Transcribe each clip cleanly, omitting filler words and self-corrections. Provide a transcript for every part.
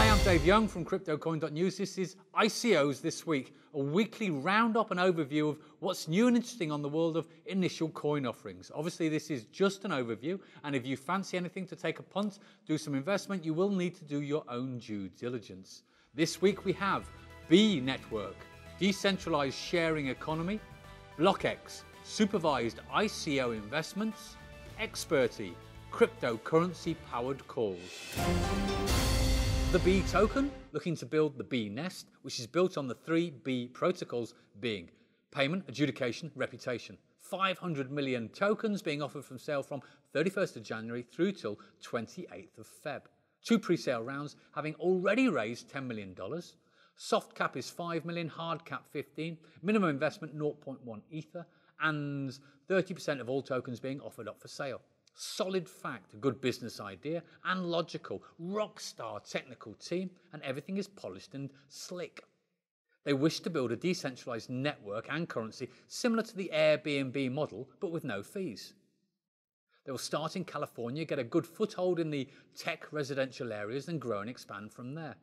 Hi, I'm Dave Young from CryptoCoin.News. This is ICOs This Week, a weekly roundup and overview of what's new and interesting on the world of initial coin offerings. Obviously, this is just an overview, and if you fancy anything to take a punt, do some investment, you will need to do your own due diligence. This week we have B Network, Decentralized Sharing Economy, BlockEx, Supervised ICO Investments, Experty, Cryptocurrency-Powered Calls. The B token, looking to build the B nest, which is built on the three B protocols being payment, adjudication, reputation. 500 million tokens being offered from sale from 31st of January through till 28th of Feb. 2 pre-sale rounds having already raised $10 million. Soft cap is 5 million, hard cap 15, minimum investment 0.1 Ether, and 30% of all tokens being offered up for sale. Solid fact, a good business idea, and logical, rock star technical team, and everything is polished and slick. They wish to build a decentralized network and currency similar to the Airbnb model, but with no fees. They will start in California, get a good foothold in the tech residential areas, and grow and expand from there.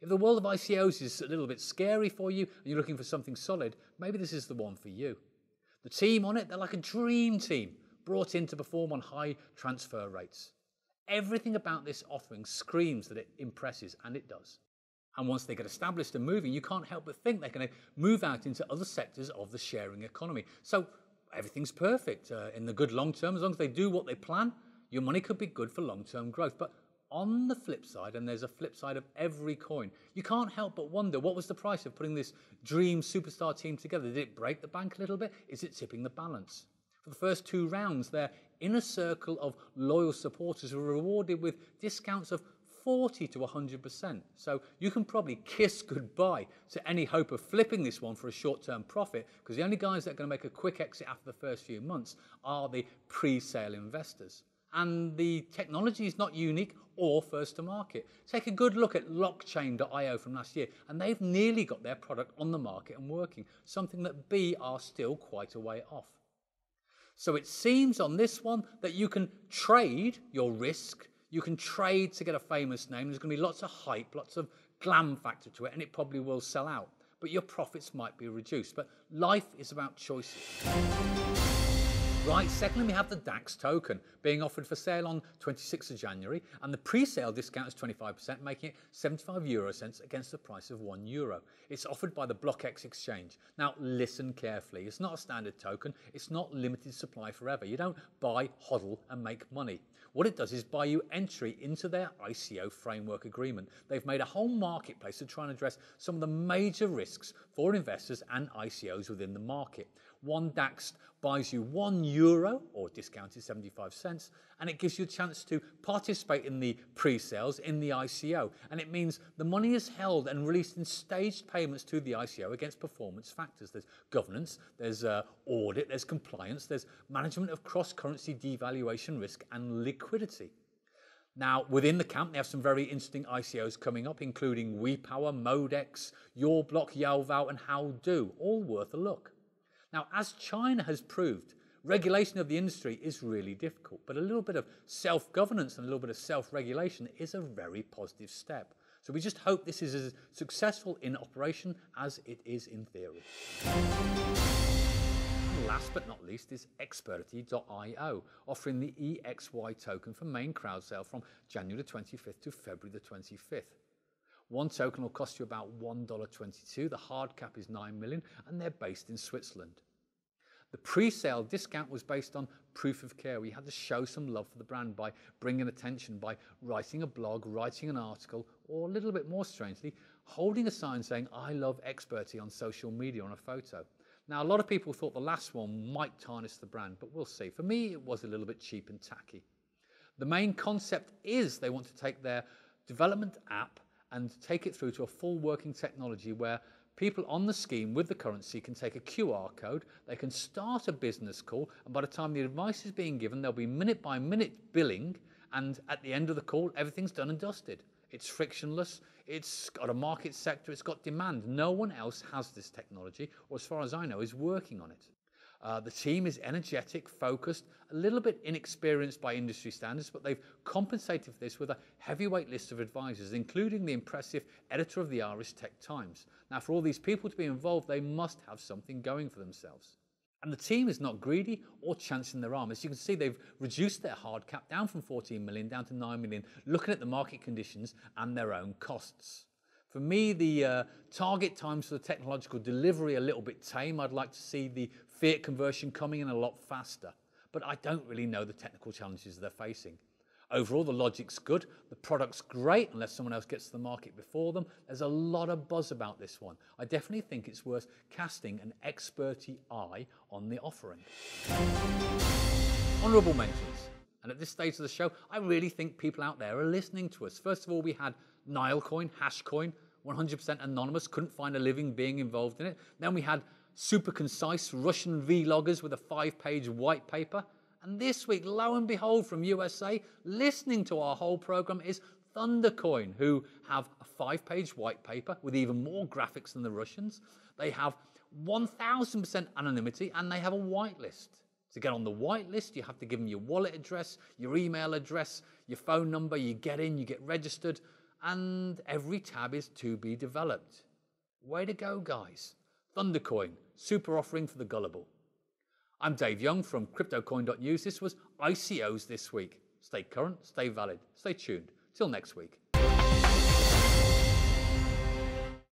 If the world of ICOs is a little bit scary for you and you're looking for something solid, maybe this is the one for you. The team on it, they're like a dream team, brought in to perform on high transfer rates. Everything about this offering screams that it impresses, and it does. And once they get established and moving, you can't help but think they're going to move out into other sectors of the sharing economy. So everything's perfect in the good long term. As long as they do what they plan, your money could be good for long-term growth. But on the flip side, and there's a flip side of every coin, you can't help but wonder, what was the price of putting this dream superstar team together? Did it break the bank a little bit? Is it tipping the balance? For the first 2 rounds, their inner circle of loyal supporters were rewarded with discounts of 40 to 100%. So you can probably kiss goodbye to any hope of flipping this one for a short-term profit, because the only guys that are going to make a quick exit after the first few months are the pre-sale investors. And the technology is not unique or first to market. Take a good look at Blockchain.io from last year, and they've nearly got their product on the market and working, something that B are still quite a way off. So it seems on this one that you can trade your risk, you can trade to get a famous name. There's going to be lots of hype, lots of glam factor to it, and it probably will sell out. But your profits might be reduced. But life is about choices. Right, secondly, we have the DAXT token being offered for sale on 26th of January, and the pre-sale discount is 25%, making it 75 euro cents against the price of €1. It's offered by the BlockEx exchange. Now, listen carefully. It's not a standard token. It's not limited supply forever. You don't buy, hodl, and make money. What it does is buy you entry into their ICO framework agreement. They've made a whole marketplace to try and address some of the major risks for investors and ICOs within the market. One DAXT buys you €1, or discounted 75 cents, and it gives you a chance to participate in the pre-sales in the ICO. And it means the money is held and released in staged payments to the ICO against performance factors. There's governance, there's audit, there's compliance, there's management of cross-currency devaluation risk and liquidity. Now, within the camp, they have some very interesting ICOs coming up, including WePower, Modex, YourBlock, Yalval, and HowDo, all worth a look. Now, as China has proved, regulation of the industry is really difficult, but a little bit of self-governance and a little bit of self-regulation is a very positive step. So we just hope this is as successful in operation as it is in theory. And last but not least is Experty.io, offering the EXY token for main crowd sale from January the 25th to February the 25th. One token will cost you about $1.22. The hard cap is 9 million, and they're based in Switzerland. The pre-sale discount was based on proof of care. We had to show some love for the brand by bringing attention, by writing a blog, writing an article, or a little bit more strangely, holding a sign saying, "I love Experty" on social media on a photo. Now, a lot of people thought the last one might tarnish the brand, but we'll see. For me, it was a little bit cheap and tacky. The main concept is they want to take their development app and take it through to a full working technology where people on the scheme with the currency can take a QR code, they can start a business call, and by the time the advice is being given, there'll be minute-by-minute billing, and at the end of the call, everything's done and dusted. It's frictionless, it's got a market sector, it's got demand. No one else has this technology, or as far as I know, is working on it. The team is energetic, focused, a little bit inexperienced by industry standards, but they've compensated for this with a heavyweight list of advisors, including the impressive editor of the Irish Tech Times. Now, for all these people to be involved, they must have something going for themselves. And the team is not greedy or chancing their arm. As you can see, they've reduced their hard cap down from 14 million down to 9 million, looking at the market conditions and their own costs. For me, the target times for the technological delivery are a little bit tame. I'd like to see the Fiat conversion coming in a lot faster, but I don't really know the technical challenges they're facing. Overall, the logic's good, the product's great unless someone else gets to the market before them. There's a lot of buzz about this one. I definitely think it's worth casting an experty eye on the offering. Honourable mentions. And at this stage of the show, I really think people out there are listening to us. First of all, we had Nilecoin, Hashcoin, 100% anonymous, couldn't find a living being involved in it. Then we had super concise Russian vloggers with a 5-page white paper. And this week, lo and behold, from USA, listening to our whole program is Thundercoin, who have a 5-page white paper with even more graphics than the Russians. They have 1000% anonymity and they have a whitelist. To get on the whitelist, you have to give them your wallet address, your email address, your phone number. You get in, you get registered, and every tab is to be developed. Way to go, guys. Thundercoin, super offering for the gullible. I'm Dave Young from CryptoCoin.News. This was ICOs this week. Stay current, stay valid, stay tuned. Till next week.